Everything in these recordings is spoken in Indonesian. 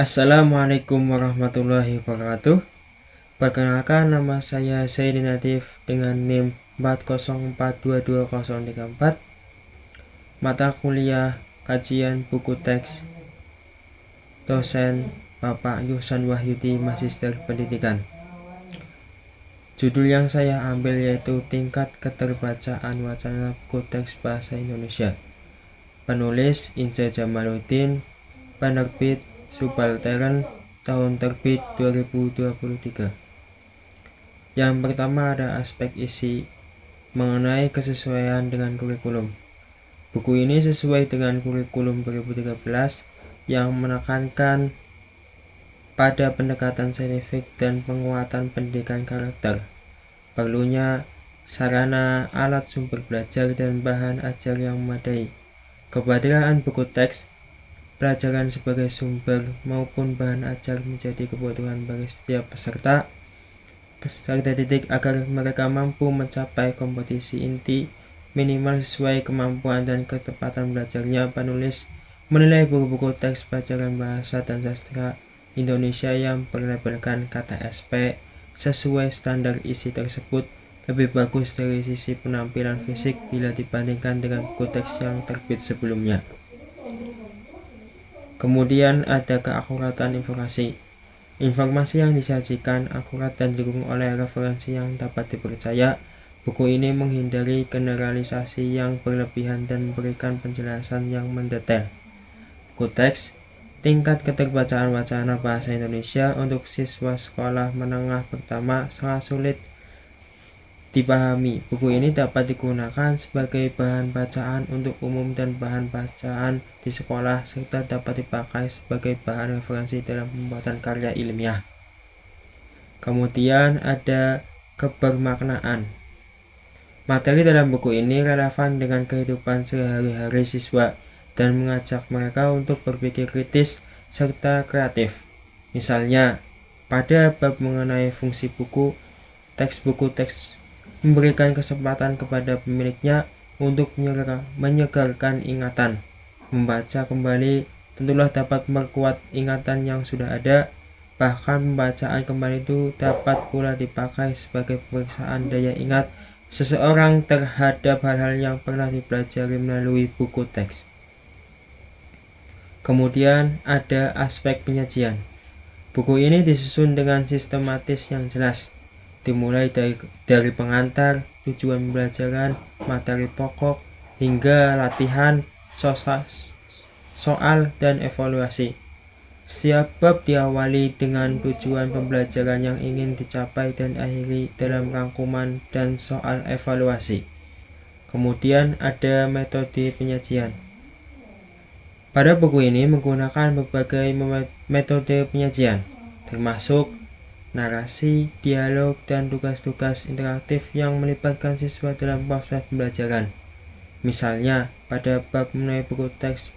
Assalamualaikum warahmatullahi wabarakatuh. Perkenalkan, nama saya Zaidi Natif dengan NIM 404222034. Mata kuliah kajian buku teks, dosen Bapak Yusan Wahyudi, Magister Pendidikan. Judul yang saya ambil yaitu tingkat keterbacaan wacana buku teks bahasa Indonesia. Penulis Inca Jamaluddin, penerbit Subaltern, tahun terbit 2023. Yang pertama ada aspek isi mengenai kesesuaian dengan kurikulum. Buku ini sesuai dengan kurikulum 2013 yang menekankan pada pendekatan saintifik dan penguatan pendidikan karakter. Perlunya sarana, alat sumber belajar, dan bahan ajar yang memadai. Keberadaan buku teks, pelajaran sebagai sumber maupun bahan ajar menjadi kebutuhan bagi setiap peserta didik agar mereka mampu mencapai kompetisi inti minimal sesuai kemampuan dan ketepatan belajarnya. Penulis menilai buku-buku teks pelajaran bahasa dan sastra Indonesia yang berlabelkan KTSP sesuai standar isi tersebut lebih bagus dari sisi penampilan fisik bila dibandingkan dengan buku teks yang terbit sebelumnya. Kemudian ada keakuratan informasi. Informasi yang disajikan akurat dan didukung oleh referensi yang dapat dipercaya. Buku ini menghindari generalisasi yang berlebihan dan memberikan penjelasan yang mendetail. Buku teks, tingkat keterbacaan wacana bahasa Indonesia untuk siswa sekolah menengah pertama sangat sulit dipahami. Buku ini dapat digunakan sebagai bahan bacaan untuk umum dan bahan bacaan di sekolah, serta dapat dipakai sebagai bahan referensi dalam pembuatan karya ilmiah. Kemudian ada kebermaknaan. Materi dalam buku ini relevan dengan kehidupan sehari-hari siswa dan mengajak mereka untuk berpikir kritis serta kreatif. Misalnya, pada bab mengenai fungsi buku teks memberikan kesempatan kepada pemiliknya untuk menyegarkan ingatan. Membaca kembali tentulah dapat memperkuat ingatan yang sudah ada. Bahkan pembacaan kembali itu dapat pula dipakai sebagai pemeriksaan daya ingat seseorang terhadap hal-hal yang pernah dipelajari melalui buku teks. Kemudian ada aspek penyajian. Buku ini disusun dengan sistematis yang jelas, dimulai dari pengantar, tujuan pembelajaran, materi pokok, hingga latihan, soal, dan evaluasi. Setiap bab diawali dengan tujuan pembelajaran yang ingin dicapai dan akhiri dalam rangkuman dan soal evaluasi. Kemudian ada metode penyajian. Pada buku ini menggunakan berbagai metode penyajian, termasuk narasi, dialog, dan tugas-tugas interaktif yang melibatkan siswa dalam proses pembelajaran. Misalnya, pada bab mengenai buku teks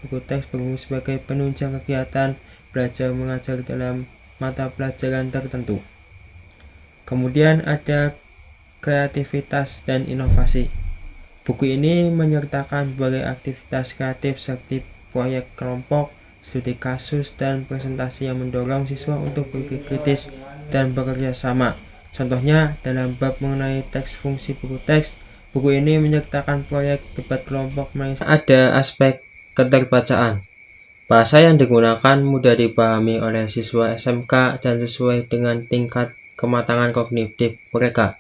berfungsi sebagai penunjang kegiatan belajar mengajar dalam mata pelajaran tertentu. Kemudian ada kreativitas dan inovasi. Buku ini menyertakan berbagai aktivitas kreatif seperti proyek kelompok, studi kasus, dan presentasi yang mendorong siswa untuk berpikir kritis dan bekerja sama. Contohnya, dalam bab mengenai teks fungsi buku teks, buku ini menyertakan proyek debat kelompok. Ada aspek keterbacaan. Bahasa yang digunakan mudah dipahami oleh siswa SMK dan sesuai dengan tingkat kematangan kognitif mereka.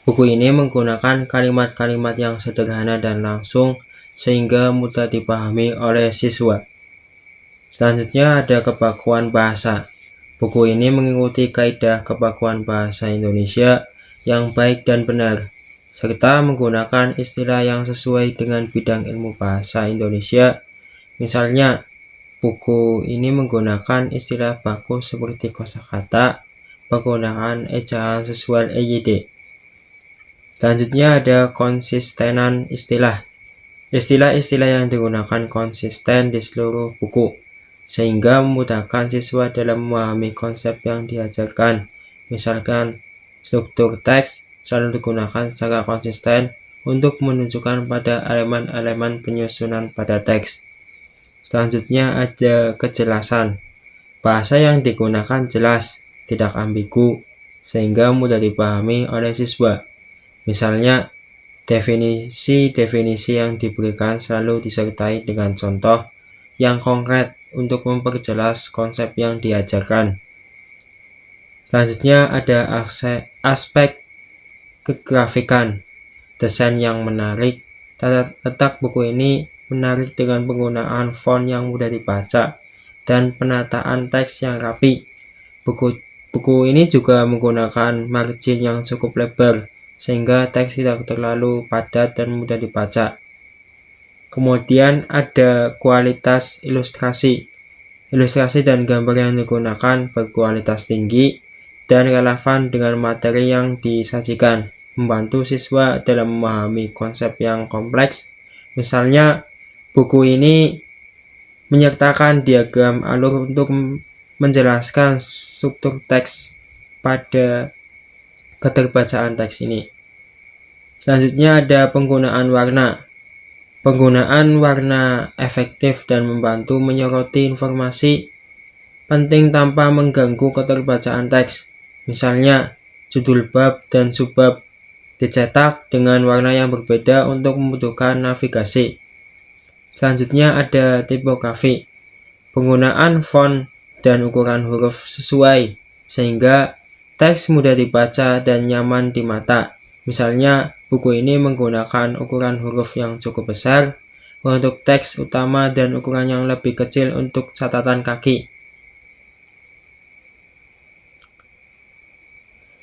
Buku ini menggunakan kalimat-kalimat yang sederhana dan langsung sehingga mudah dipahami oleh siswa. Selanjutnya ada kebakuan bahasa. Buku ini mengikuti kaidah kebakuan bahasa Indonesia yang baik dan benar, serta menggunakan istilah yang sesuai dengan bidang ilmu bahasa Indonesia. Misalnya, buku ini menggunakan istilah baku seperti kosakata, penggunaan ejaan sesuai EYD. Selanjutnya ada konsistenan istilah. Istilah-istilah yang digunakan konsisten di seluruh buku, sehingga memudahkan siswa dalam memahami konsep yang diajarkan. Misalkan, struktur teks selalu digunakan secara konsisten untuk menunjukkan pada elemen-elemen penyusunan pada teks. Selanjutnya ada kejelasan. Bahasa yang digunakan jelas, tidak ambigu, sehingga mudah dipahami oleh siswa. Misalnya, definisi-definisi yang diberikan selalu disertai dengan contoh yang konkret untuk memperjelas konsep yang diajarkan. Selanjutnya ada aspek kegrafikan, desain yang menarik. Tata letak buku ini menarik dengan penggunaan font yang mudah dibaca dan penataan teks yang rapi. Buku ini juga menggunakan margin yang cukup lebar, sehingga teks tidak terlalu padat dan mudah dibaca. Kemudian ada kualitas ilustrasi. Ilustrasi dan gambar yang digunakan berkualitas tinggi dan relevan dengan materi yang disajikan, membantu siswa dalam memahami konsep yang kompleks. Misalnya, buku ini menyertakan diagram alur untuk menjelaskan struktur teks pada keterbacaan teks ini. Selanjutnya ada penggunaan warna. Penggunaan warna efektif dan membantu menyoroti informasi penting tanpa mengganggu keterbacaan teks. Misalnya, judul bab dan subbab dicetak dengan warna yang berbeda untuk memudahkan navigasi. Selanjutnya ada tipografi. Penggunaan font dan ukuran huruf sesuai, sehingga teks mudah dibaca dan nyaman di mata. Misalnya, buku ini menggunakan ukuran huruf yang cukup besar untuk teks utama dan ukuran yang lebih kecil untuk catatan kaki.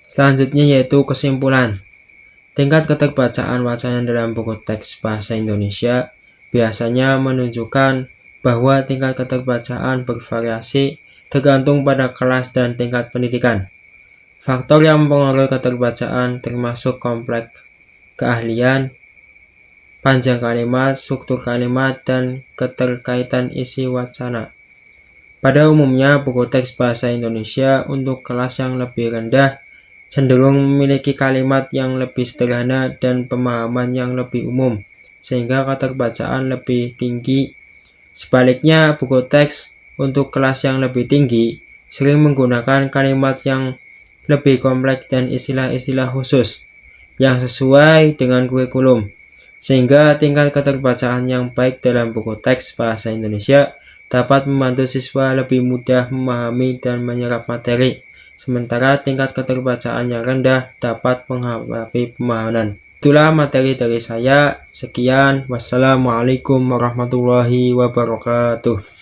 Selanjutnya yaitu kesimpulan. Tingkat keterbacaan wacana dalam buku teks bahasa Indonesia biasanya menunjukkan bahwa tingkat keterbacaan bervariasi tergantung pada kelas dan tingkat pendidikan. Faktor yang mempengaruhi keterbacaan termasuk kompleks keahlian, panjang kalimat, struktur kalimat, dan keterkaitan isi wacana. Pada umumnya, buku teks bahasa Indonesia untuk kelas yang lebih rendah cenderung memiliki kalimat yang lebih sederhana dan pemahaman yang lebih umum, sehingga keterbacaan lebih tinggi. Sebaliknya, buku teks untuk kelas yang lebih tinggi sering menggunakan kalimat yang lebih kompleks dan istilah-istilah khusus yang sesuai dengan kurikulum, sehingga tingkat keterbacaan yang baik dalam buku teks bahasa Indonesia dapat membantu siswa lebih mudah memahami dan menyerap materi, sementara tingkat keterbacaan yang rendah dapat menghadapi pemahaman. Itulah materi dari saya. Sekian. Wassalamualaikum warahmatullahi wabarakatuh.